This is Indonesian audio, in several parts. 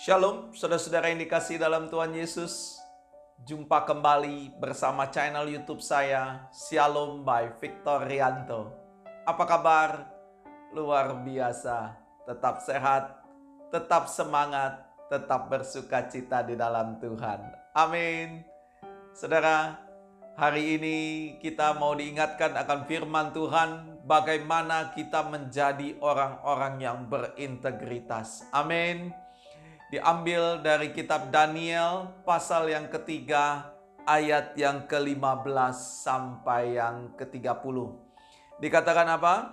Shalom, saudara-saudara yang dikasihi dalam Tuhan Yesus. Jumpa kembali bersama channel YouTube saya, Shalom by Victor Rianto. Apa kabar? Luar biasa. Tetap sehat, tetap semangat, tetap bersuka cita di dalam Tuhan. Amin. Saudara, hari ini kita mau diingatkan akan firman Tuhan, bagaimana kita menjadi orang-orang yang berintegritas. Amin. Diambil dari kitab Daniel pasal yang ketiga ayat yang ke-15 sampai yang ke-30. Dikatakan apa?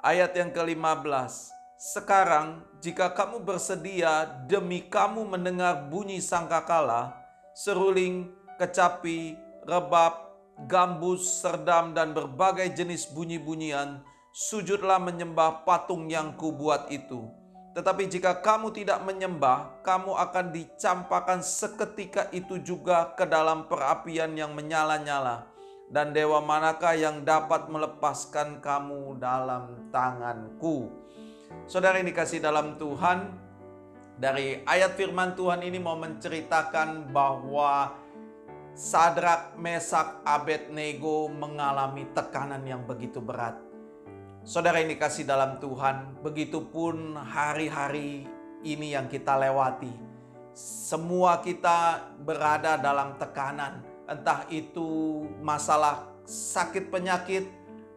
Ayat yang ke-15. Sekarang jika kamu bersedia demi kamu mendengar bunyi sangkakala, seruling, kecapi, rebab, gambus, serdam dan berbagai jenis bunyi-bunyian, sujudlah menyembah patung yang kubuat itu. Tetapi jika kamu tidak menyembah, kamu akan dicampakkan seketika itu juga ke dalam perapian yang menyala-nyala. Dan dewa manakah yang dapat melepaskan kamu dalam tanganku? Saudara yang dikasihi dalam Tuhan, dari ayat firman Tuhan ini mau menceritakan bahwa Sadrak, Mesak, Abednego mengalami tekanan yang begitu berat. Saudara yang dikasihi dalam Tuhan, begitupun hari-hari ini yang kita lewati. Semua kita berada dalam tekanan, entah itu masalah sakit penyakit,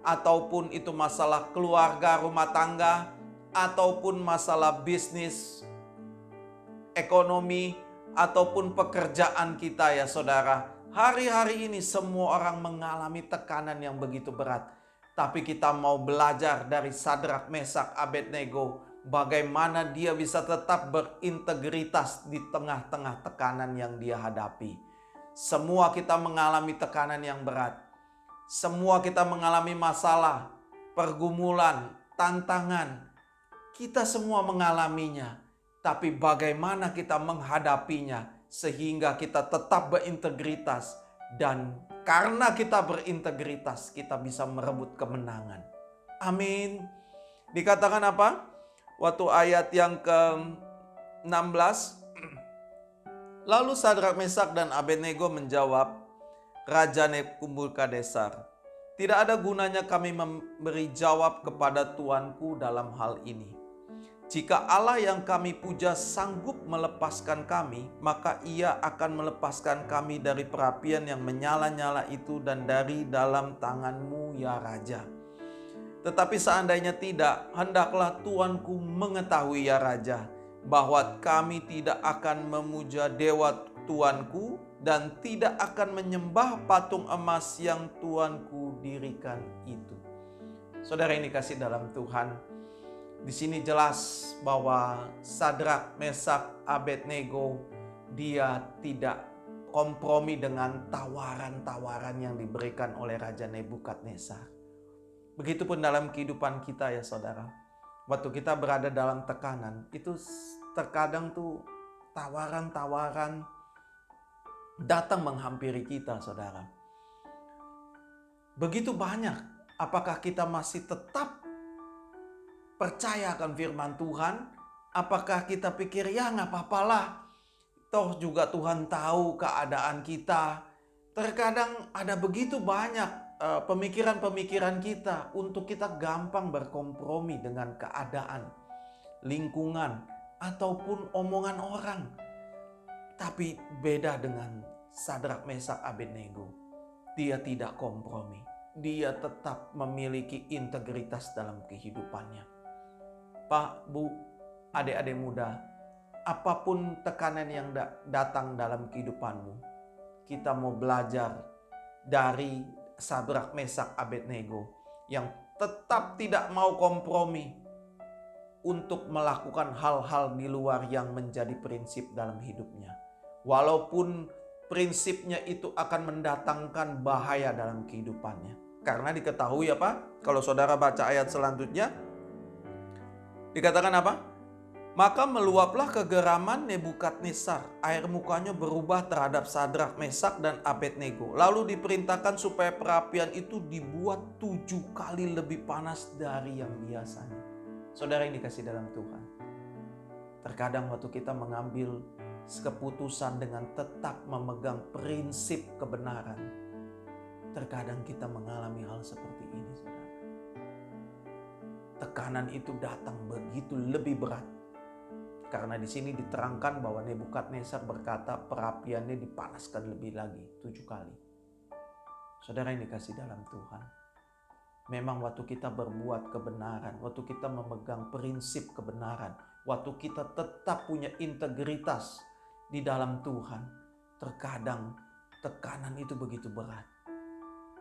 ataupun itu masalah keluarga, rumah tangga, ataupun masalah bisnis, ekonomi, ataupun pekerjaan kita ya saudara. Hari-hari ini semua orang mengalami tekanan yang begitu berat. Tapi kita mau belajar dari Sadrak, Mesak, Abednego, bagaimana dia bisa tetap berintegritas di tengah-tengah tekanan yang dia hadapi. Semua kita mengalami tekanan yang berat. Semua kita mengalami masalah, pergumulan, tantangan. Kita semua mengalaminya. Tapi bagaimana kita menghadapinya sehingga kita tetap berintegritas. Dan karena kita berintegritas, kita bisa merebut kemenangan. Amin. Dikatakan apa? Waktu ayat yang ke-16. Lalu Sadrak, Mesak dan Abednego menjawab, Raja Nebukadnezar, tidak ada gunanya kami memberi jawab kepada tuanku dalam hal ini. Jika Allah yang kami puja sanggup melepaskan kami, maka Ia akan melepaskan kami dari perapian yang menyala-nyala itu dan dari dalam tanganmu ya Raja. Tetapi seandainya tidak, hendaklah tuanku mengetahui ya Raja, bahwa kami tidak akan memuja dewa tuanku dan tidak akan menyembah patung emas yang tuanku dirikan itu. Saudara yang dikasihi dalam Tuhan, di sini jelas bahwa Sadrak, Mesak, Abednego dia tidak kompromi dengan tawaran-tawaran yang diberikan oleh Raja Nebukadnezar. Begitupun dalam kehidupan kita ya saudara. Waktu kita berada dalam tekanan, itu terkadang tuh tawaran-tawaran datang menghampiri kita saudara. Begitu banyak, apakah kita masih tetap percaya akan firman Tuhan? Apakah kita pikir ya nggak apa-apalah, toh juga Tuhan tahu keadaan kita. Terkadang ada begitu banyak pemikiran-pemikiran kita untuk kita gampang berkompromi dengan keadaan, lingkungan, ataupun omongan orang. Tapi beda dengan Sadrak, Mesak, Abednego. Dia tidak kompromi. Dia tetap memiliki integritas dalam kehidupannya. Pak, Bu, adik-adik muda, apapun tekanan yang datang dalam kehidupanmu, kita mau belajar dari Sadrak, Mesak, Abednego yang tetap tidak mau kompromi untuk melakukan hal-hal di luar yang menjadi prinsip dalam hidupnya. Walaupun prinsipnya itu akan mendatangkan bahaya dalam kehidupannya. Karena diketahui apa? Kalau saudara baca ayat selanjutnya, dikatakan apa? Maka meluaplah kegeraman Nebukadnezar. Air mukanya berubah terhadap Sadrak, Mesak dan Abednego. Lalu diperintahkan supaya perapian itu dibuat 7 kali lebih panas dari yang biasanya. Saudara yang dikasihi dalam Tuhan. Terkadang waktu kita mengambil keputusan dengan tetap memegang prinsip kebenaran, terkadang kita mengalami hal seperti ini, saudara. Tekanan itu datang begitu lebih berat. Karena di sini diterangkan bahwa Nebukadnezar berkata perapiannya dipanaskan lebih lagi 7 kali. Saudara yang dikasih dalam Tuhan, memang waktu kita berbuat kebenaran, waktu kita memegang prinsip kebenaran, waktu kita tetap punya integritas di dalam Tuhan, terkadang tekanan itu begitu berat.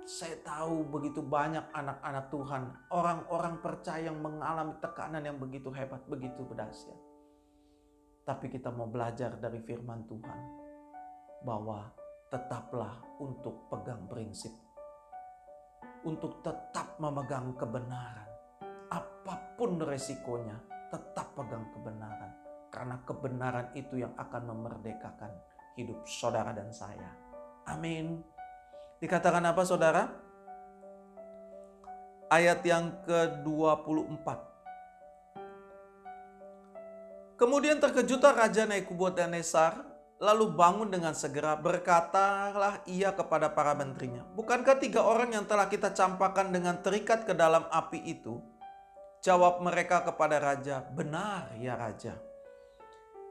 Saya tahu begitu banyak anak-anak Tuhan, orang-orang percaya yang mengalami tekanan yang begitu hebat, begitu dahsyat. Tapi kita mau belajar dari firman Tuhan bahwa tetaplah untuk pegang prinsip, untuk tetap memegang kebenaran. Apapun resikonya, tetap pegang kebenaran. Karena kebenaran itu yang akan memerdekakan hidup saudara dan saya. Amin. Dikatakan apa, saudara? Ayat yang ke-24. Kemudian terkejutlah Raja Nebukadnezar, lalu bangun dengan segera, berkatalah ia kepada para menterinya, bukankah 3 orang yang telah kita campakkan dengan terikat ke dalam api itu? Jawab mereka kepada raja, benar ya raja.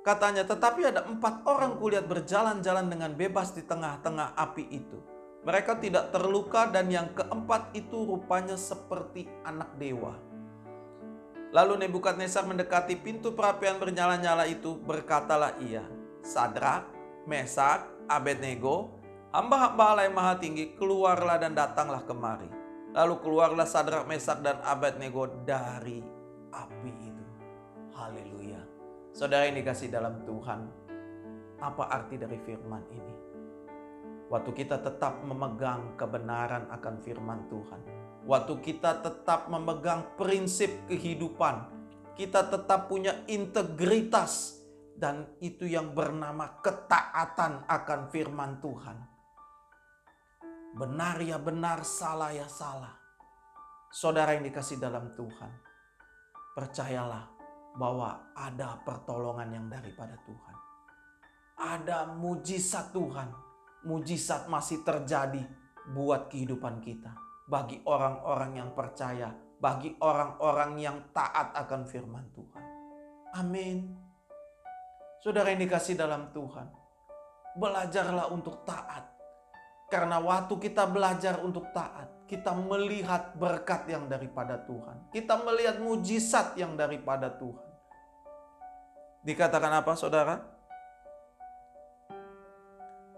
Katanya, tetapi ada 4 orang kulihat berjalan-jalan dengan bebas di tengah-tengah api itu. Mereka tidak terluka dan yang keempat itu rupanya seperti anak dewa. Lalu Nebukadnezar mendekati pintu perapian bernyala-nyala itu, berkatalah ia, Sadrak, Mesak, Abednego, hamba-hamba Allah yang maha tinggi, keluarlah dan datanglah kemari. Lalu keluarlah Sadrak, Mesak, dan Abednego dari api itu. Haleluya. Saudara yang dikasih dalam Tuhan, apa arti dari firman ini? Waktu kita tetap memegang kebenaran akan firman Tuhan, waktu kita tetap memegang prinsip kehidupan, kita tetap punya integritas, dan itu yang bernama ketaatan akan firman Tuhan. Benar ya benar, salah ya salah. Saudara yang dikasih dalam Tuhan, percayalah bahwa ada pertolongan yang daripada Tuhan. Ada mujizat Tuhan. Mujizat masih terjadi buat kehidupan kita. Bagi orang-orang yang percaya, bagi orang-orang yang taat akan firman Tuhan. Amin. Saudara yang dikasih dalam Tuhan, belajarlah untuk taat. Karena waktu kita belajar untuk taat, kita melihat berkat yang daripada Tuhan. Kita melihat mujizat yang daripada Tuhan. Dikatakan apa, saudara?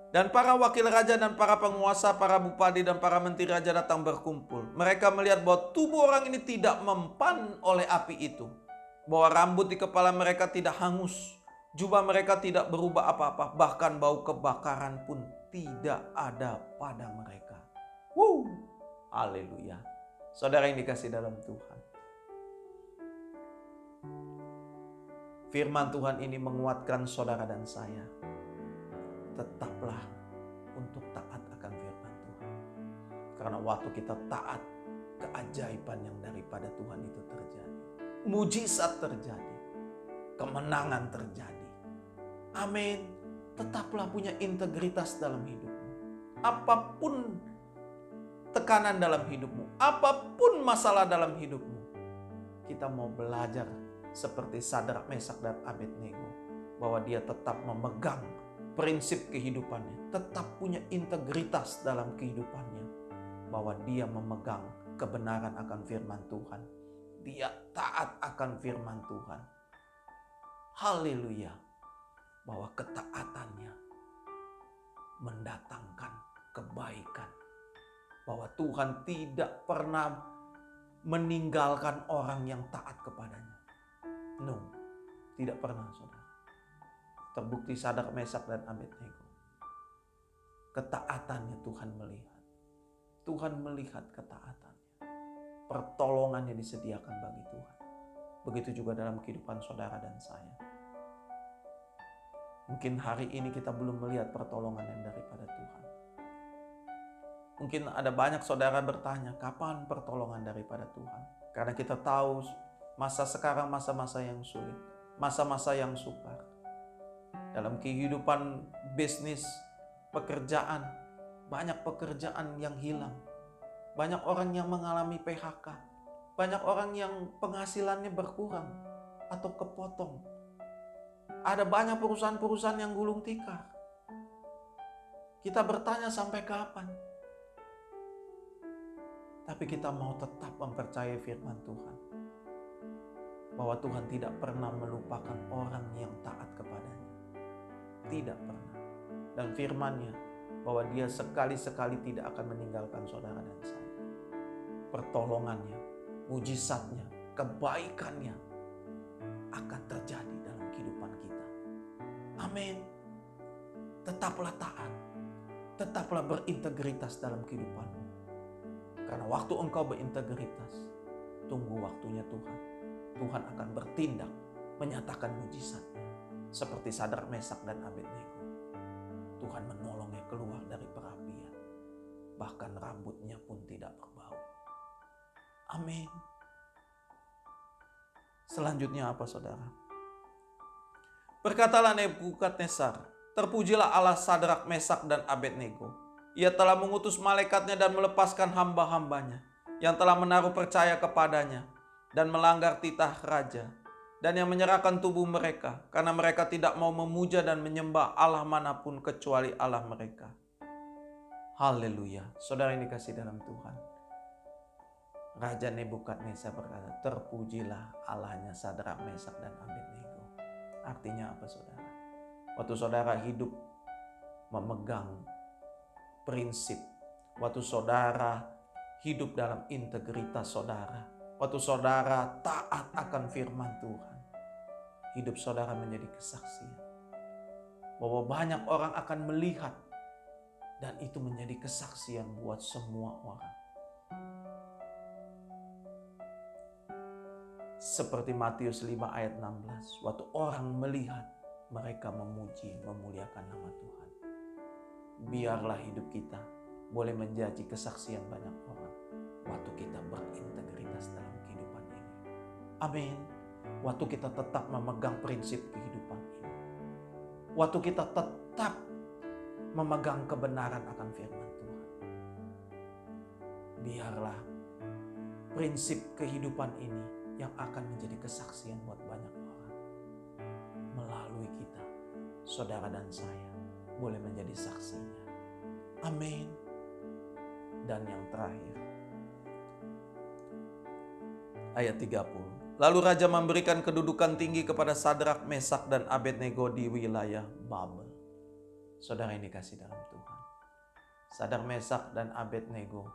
Dan para wakil raja dan para penguasa, para bupati dan para menteri raja datang berkumpul. Mereka melihat bahwa tubuh orang ini tidak mempan oleh api itu. Bahwa rambut di kepala mereka tidak hangus. Jubah mereka tidak berubah apa-apa. Bahkan bau kebakaran pun tidak ada pada mereka. Haleluya. Saudara yang dikasih dalam Tuhan, firman Tuhan ini menguatkan saudara dan saya. Tetaplah untuk taat akan firman Tuhan. Karena waktu kita taat, keajaiban yang daripada Tuhan itu terjadi. Mujizat terjadi. Kemenangan terjadi. Amin. Tetaplah punya integritas dalam hidupmu. Apapun tekanan dalam hidupmu, apapun masalah dalam hidupmu, kita mau belajar seperti Sadrak, Mesak, dan Abednego, bahwa dia tetap memegang prinsip kehidupannya, tetap punya integritas dalam kehidupannya, bahwa dia memegang kebenaran akan firman Tuhan. Dia taat akan firman Tuhan. Haleluya. Bahwa ketaatannya mendatangkan kebaikan. Bahwa Tuhan tidak pernah meninggalkan orang yang taat kepadanya. No, tidak pernah, saudara. Terbukti Sadrak, Mesak, dan Abednego. Ketaatannya Tuhan melihat. Tuhan melihat ketaatannya. Pertolongannya disediakan bagi Tuhan. Begitu juga dalam kehidupan saudara dan saya. Mungkin hari ini kita belum melihat pertolongan yang daripada Tuhan. Mungkin ada banyak saudara bertanya, kapan pertolongan daripada Tuhan? Karena kita tahu masa sekarang masa-masa yang sulit. masa-masa yang sukar. Dalam kehidupan bisnis, pekerjaan, banyak pekerjaan yang hilang. Banyak orang yang mengalami PHK. Banyak orang yang penghasilannya berkurang atau kepotong. Ada banyak perusahaan-perusahaan yang gulung tikar. Kita bertanya sampai kapan? Tapi kita mau tetap mempercayai firman Tuhan. Bahwa Tuhan tidak pernah melupakan orang yang taat kepadanya. Tidak pernah. Dan firman-Nya bahwa Dia sekali-sekali tidak akan meninggalkan saudara dan saya. Pertolongannya, mujizatnya, kebaikannya akan terjadi dalam kehidupan kita. Amin. Tetaplah taat. Tetaplah berintegritas dalam kehidupanmu. Karena waktu engkau berintegritas, tunggu waktunya Tuhan. Tuhan akan bertindak, menyatakan mujizatnya. Seperti Sadrak, Mesak, dan Abednego. Tuhan menolongnya keluar dari perapian. Bahkan rambutnya pun tidak berbau. Amin. Selanjutnya apa saudara? Berkatalah Nebukadnezar, terpujilah Allah Sadrak, Mesak, dan Abednego. Ia telah mengutus malaikatnya dan melepaskan hamba-hambanya yang telah menaruh percaya kepadanya dan melanggar titah raja, dan yang menyerahkan tubuh mereka karena mereka tidak mau memuja dan menyembah Allah manapun kecuali Allah mereka. Haleluya. Saudara ini kasih dalam Tuhan. Raja Nebukadnezar berkata, terpujilah Allahnya Sadrak, Mesak, dan Abednego. Artinya apa saudara? Waktu saudara hidup memegang prinsip, waktu saudara hidup dalam integritas saudara, waktu saudara taat akan firman Tuhan, hidup saudara menjadi kesaksian. Bahwa banyak orang akan melihat dan itu menjadi kesaksian buat semua orang. Seperti Matius 5 ayat 16, waktu orang melihat, mereka memuji, memuliakan nama Tuhan. Biarlah hidup kita boleh menjadi kesaksian banyak orang waktu kita berintegritas dalam kehidupan ini. Amin. Waktu kita tetap memegang prinsip kehidupan ini. Waktu kita tetap memegang kebenaran akan firman Tuhan. Biarlah prinsip kehidupan ini yang akan menjadi kesaksian buat banyak orang. Melalui kita, saudara dan saya, boleh menjadi saksinya. Amin. Dan yang terakhir, ayat 30. Lalu Raja memberikan kedudukan tinggi kepada Sadrak, Mesak, dan Abednego di wilayah Babel. Saudara ini kasih dalam Tuhan. Sadrak, Mesak, dan Abednego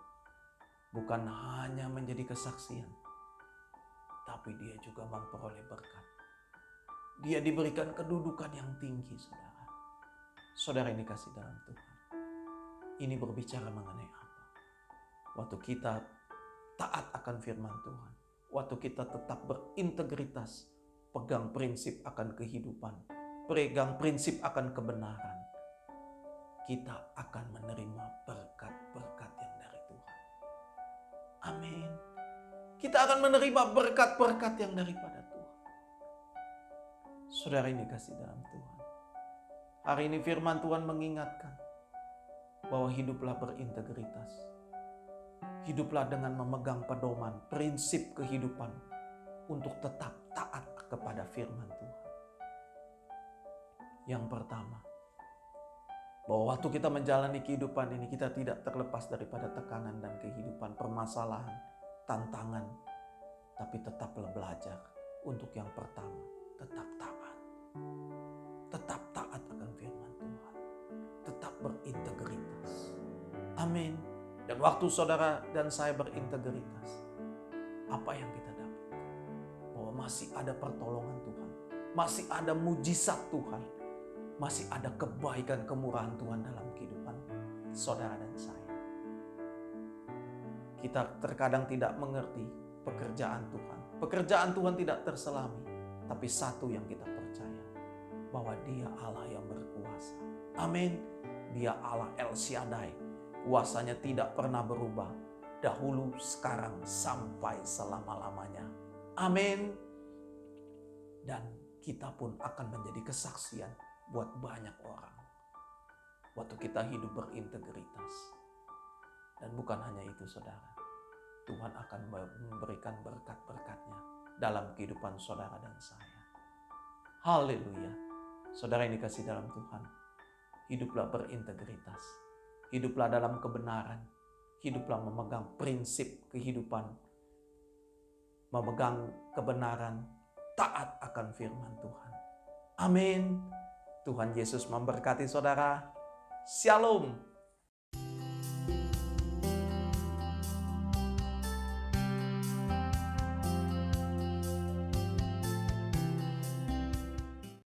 bukan hanya menjadi kesaksian, tapi dia juga memperoleh berkat. Dia diberikan kedudukan yang tinggi, saudara. Saudara ini kasih dalam Tuhan. Ini berbicara mengenai apa? Waktu kita taat akan firman Tuhan, waktu kita tetap berintegritas, pegang prinsip akan kehidupan, pegang prinsip akan kebenaran, kita akan menerima berkat-berkat yang dari Tuhan. Amin. Kita akan menerima berkat-berkat yang daripada Tuhan. Saudara ini kasih dalam Tuhan. Hari ini firman Tuhan mengingatkan bahwa hiduplah berintegritas. Hiduplah dengan memegang pedoman, prinsip kehidupan untuk tetap taat kepada firman Tuhan. Yang pertama, bahwa waktu kita menjalani kehidupan ini, kita tidak terlepas daripada tekanan dan kehidupan, permasalahan, tantangan. Tapi tetaplah belajar untuk yang pertama, tetap taat. Tetap taat akan firman Tuhan. Tetap berintegritas. Amin. Dan waktu saudara dan saya berintegritas, apa yang kita dapat? Bahwa masih ada pertolongan Tuhan. Masih ada mujizat Tuhan. Masih ada kebaikan, kemurahan Tuhan dalam kehidupan saudara dan saya. Kita terkadang tidak mengerti pekerjaan Tuhan. Pekerjaan Tuhan tidak terselami. Tapi satu yang kita percaya, bahwa Dia Allah yang berkuasa. Amin. Dia Allah El Shaddai. Kuasanya tidak pernah berubah. Dahulu, sekarang, sampai selama-lamanya. Amin. Dan kita pun akan menjadi kesaksian buat banyak orang. Waktu kita hidup berintegritas. Dan bukan hanya itu saudara, Tuhan akan memberikan berkat-berkatnya dalam kehidupan saudara dan saya. Haleluya. Saudara yang dikasih dalam Tuhan, hiduplah berintegritas. Hiduplah dalam kebenaran. Hiduplah memegang prinsip kehidupan. Memegang kebenaran, taat akan firman Tuhan. Amin. Tuhan Yesus memberkati saudara. Shalom.